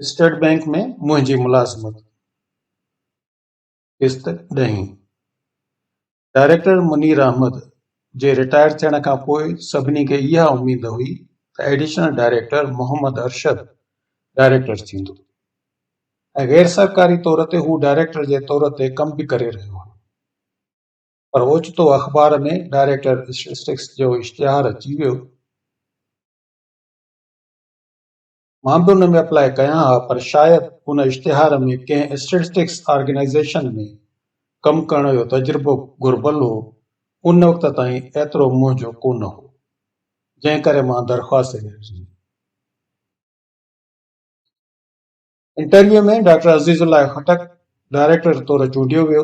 State bank में मुंहिंजी मुलाज़मत क़िस्त 10। डायरेक्टर मुनीर अहमद जे रिटायर थियण खां पोइ सभिनी खे इहा उमेद हुई त additional director Mohammad Arshad director थींदो ऐं गैर सरकारी तौर ते हू डायरेक्टर जे तौर ते कमु बि करे रहियो हो। पर ओचितो अख़बार में डायरेक्टर स्टेटिस्टिक्स जो इश्तिहार अची वियो। मां बि उन में अप्लाई कयां हा, पर शायदि उन इश्तिहार में कंहिं स्टेटिस्टिक्स ऑर्गेनाइज़ेशन में कमु करण जो तजुर्बो घुर्बल हो। उन वक़्त ताईं एतिरो मुंहिंजो कोन हो, जंहिं करे मां दरख़्वास्त ॾिनी। इंटरव्यू में डॉक्टर अज़ीज़ुल्लाह खटक डायरेक्टर तौरु चूंडियो वियो,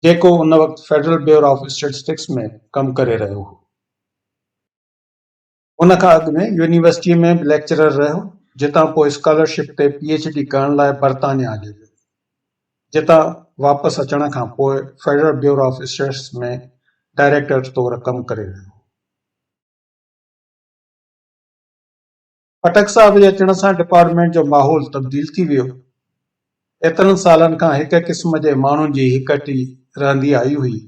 जेको उन वक़्तु फेडरल ब्यूरो ऑफ स्टेटिस्टिक्स में कमु करे रहियो हो। उन खां अॻु में यूनिवर्सिटीअ में बि लेक्चरर रहियो, जितां पोइ स्कॉलरशिप ते PhD करण लाइ बर्तानिया हली वियो, जितां वापसि अचण खां पोइ फेडरल ब्यूरो ऑफ स्टेटिस्टिक्स में डायरेक्टर तौरु कमु करे रहियो। खटक साहब जे अचण सां डिपार्टमेंट जो माहौल तब्दील थी वियो। एतिरनि सालनि खां हिक क़िस्म जे माण्हुनि जी हिकटी रहंदी आई हुई।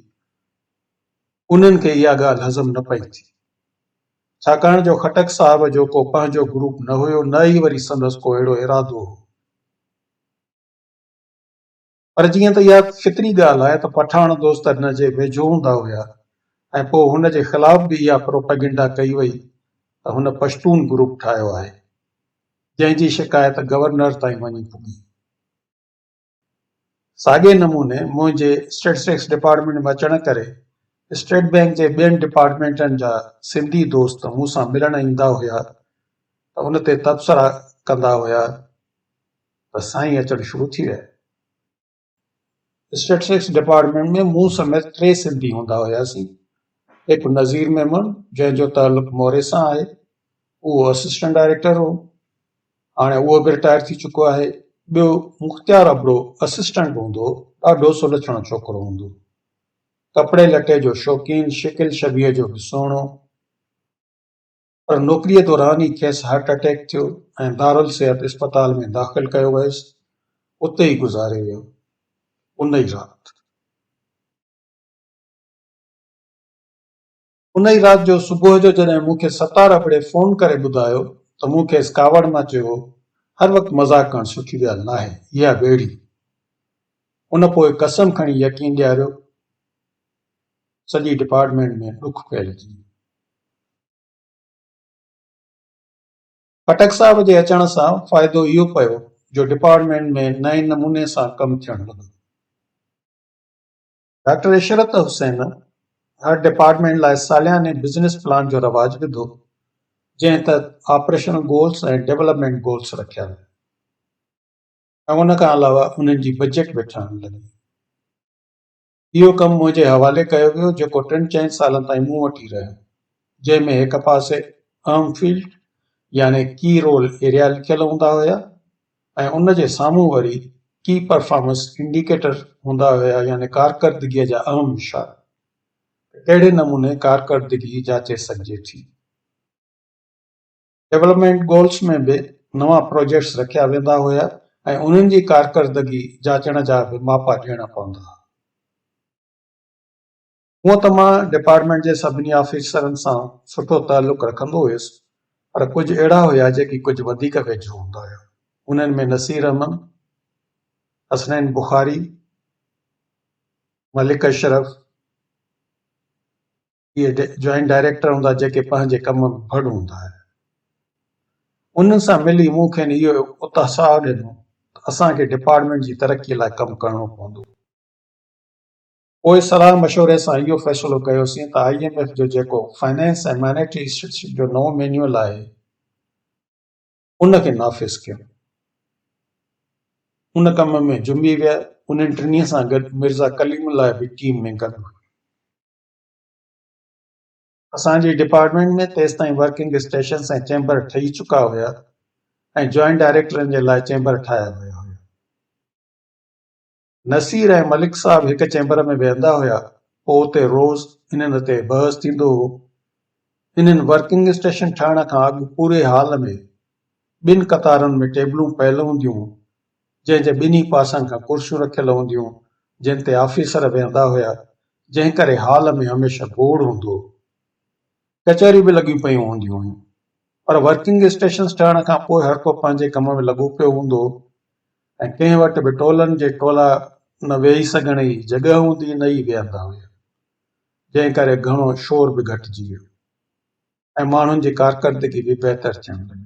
उन्हनि खे इहा ॻाल्हि हज़म न पई थी, छाकाणि जो खटक साहब जो को पंहिंजो ग्रुप न हुयो, न ई वरी संदसि को अहिड़ो इरादो हो। पर जीअं त इहा फितरी ॻाल्हि आहे त पठाण दोस्त हिन जे वेझो हूंदा हुया ऐं पोइ हुन जे ख़िलाफ़ बि इहा प्रोपेगेंडा कई वई त हुन पश्तून ग्रुप ठाहियो आहे, जंहिंजी शिकायत गवर्नर ताईं वञी पुगी। साॻे नमूने मुंहिंजे स्टेटिस्टिक्स डिपार्टमेंट में अचण करे स्टेट बैंक जे ॿियनि डिपार्टमेंटनि जा सिंधी दोस्त मूंसां मिलण ईंदा हुया त उन ते तबसरा कंदा हुया त साईं अचणु शुरू थी विया। स्टेटिस्टिक्स डिपार्टमेंट में मूं समेत 3 सिंधी हूंदा हुयासीं। हिकु नज़ीर मेमन, जंहिंजो तालुक मोरे सां आहे, उहो असिस्टेंट डायरेक्टर हो, हाणे उहो बि रिटायर थी चुको आहे। ॿियो मुख़्तियार अबड़ो असिस्टेंट हूंदो, ॾाढो सुलझणो छोकिरो हूंदो, कपिड़े लटे जो शौक़ीन, शिकिल शबीह जो बि सुहिणो। पर नौकरीअ दौरान ई खेसि हार्ट अटैक थियो ऐं दारुल सेहत अस्पताल में दाख़िल कयो वियुसि। उते ई गुज़ारे वियो उन ई राति। उन ई राति जो सुबुह जो जॾहिं मूंखे सतार अबड़े फ़ोन करे ॿुधायो त मूं खेसि कावड़ मां चयो, हर वक़्तु मज़ाक करणु सुठी ॻाल्हि न आहे, इहा ॿेड़ी। उन पोइ कसम खणी यकीन ॾियारियो, सॼी डिपार्टमेंट में ॾुख फैलिजी। खटक साहब जे अचण सां फ़ाइदो इहो पियो जो डिपार्टमेंट में नए नमूने सां कमु थियणु लॻो। डॉक्टर इशरत हुसैन हर डिपार्टमेंट लाइ सालियाने बिज़नेस प्लान जो रवाज विधो, जंहिं तहत ऑपरेशनल गोल्स ऐं डेवलपमेंट गोल्स रखिया विया ऐं उन खां अलावा उन्हनि जी बजट बि ठहणु लॻी। इहो कमु मुंहिंजे हवाले कयो वियो, जेको 3-4 सालनि ताईं मूं वटि ई रहियो, जंहिंमें हिक पासे अहम फील्ड यानी की रोल एरिया लिखियल हूंदा हुया ऐं उन जे साम्हूं वरी की परफॉर्मेंस इंडिकेटर हूंदा हुया, यानी कारकर्दगीअ जा अहम इशारा, कहिड़े नमूने कारकर्दगी जाचे सघिजे थी। डेवलपमेंट गोल्स में बि नवां प्रोजेक्ट्स रखिया वेंदा हुया ऐं उन्हनि जी कारकर्दगी जाचण जा बि मापा ॾियणा पवंदा। हूअं त मां डिपार्टमेंट जे सभिनी ऑफिसरनि सां सुठो तालुक रखंदो हुयुसि, पर कुझु अहिड़ा हुया जेकी कुझु वधीक वेझो हूंदा हुया। उन्हनि में नसीर अहमद, हसनैन बुखारी, मलिक अशरफ, इहे जॉइंट डायरेक्टर हूंदा जेके पंहिंजे कम में भड़ हूंदा हुआ। उन्हनि सां मिली मूंखे इहो उत्साह ॾिनो त असांखे डिपार्टमेंट जी तरक़ीअ लाइ कमु करणो पवंदो। पोइ सलाह मशवरे सां इहो फ़ैसिलो कयोसीं त IMF जो जेको फाइनेंस ऐं मॉनेटरी स्टेटिस्टिक्स जो नओं मैन्युअल आहे, उनखे नाफ़िज़ कयूं। उन कम में जुमी विया। उन्हनि 3 सां गॾु मिर्ज़ा कलीमुल्लाह बि टीम में गॾु हुई। असांजी डिपार्टमेंट में तेसिताईं वर्किंग स्टेशन्स ऐं चैम्बर ठही चुका हुया ऐं जॉइंट डायरेक्टरनि जे लाइ चैम्बर ठाहिया विया हुया। नसीर ऐं मलिक साहब हिक चैम्बर में वेहंदा हुया, पोइ उते रोज़ इन्हनि ते बहस थींदो हो। इन्हनि वर्किंग स्टेशन ठाहिण खां अॻु पूरे हाल में ॿिनि कतारुनि में टेबलूं पयल हूंदियूं, जंहिं जे ॿिन्ही पासनि खां कुर्सियूं रखियल हूंदियूं, जिन ते ऑफिसर वेहंदा हुआ, जंहिं करे हॉल में हमेशह गोड़ हूंदो हो। कचहरियूं बि लॻियूं पयूं हूंदियूं हुयूं, पर वर्किंग स्टेशन्स ठहण खां पोइ हर को पंहिंजे कम में लॻो पियो हूंदो ऐं कंहिं वटि बि टोलनि जे टोला न वेही सघण जी जॻह हूंदी न ई वेहंदा हुआ, जंहिं करे घणो शोर बि घटिजी वियो ऐं माण्हुनि जी कारकर्दगी बि बहितर थियण लॻी।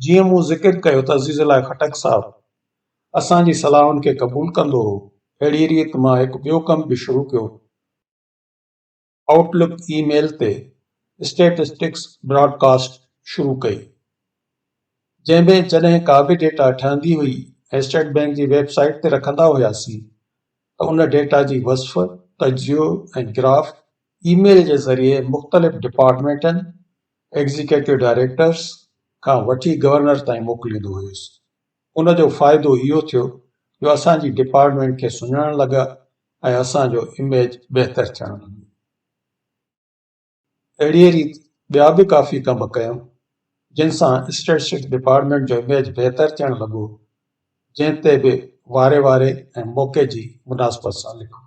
जीअं मूं ज़िक्र कयो त अज़ीज़ुल्लाह खटक साहब असांजी सलाहुनि खे क़बूल कंदो हो, अहिड़ी रीति मां हिकु ॿियो कमु बि शुरू कयो। आउटलुक ईमेल ते स्टेटिस्टिक्स ब्रॉडकास्ट शुरू कई, जंहिंमें जॾहिं का बि डेटा ठहंदी हुई ऐं स्टेट बैंक जी वेबसाइट ते रखंदा हुआसीं त उन डेटा जी वस्फ़, तजियो ऐं ग्राफ ईमेल जे ज़रिए मुख़्तलिफ़ डिपार्टमेंटनि, एग्ज़ीक्यूटिव डायरेक्टर्स खां वठी गवर्नर ताईं मोकिलींदो हुयुसि। उन जो फ़ाइदो इहो थियो जो असांजी डिपार्टमेंट खे सुञाणण लॻा ऐं असांजो इमेज बहितर थियण लॻो। अहिड़ीअ रीति ॿिया बि काफ़ी कम कयूं, जिन सां स्टेटिस्टिक्स डिपार्टमेंट जो इमेज बहितर थियण लॻो, जंहिं ते बि वारे वारे ऐं मौक़े जी मुनासिबत सां लिखो।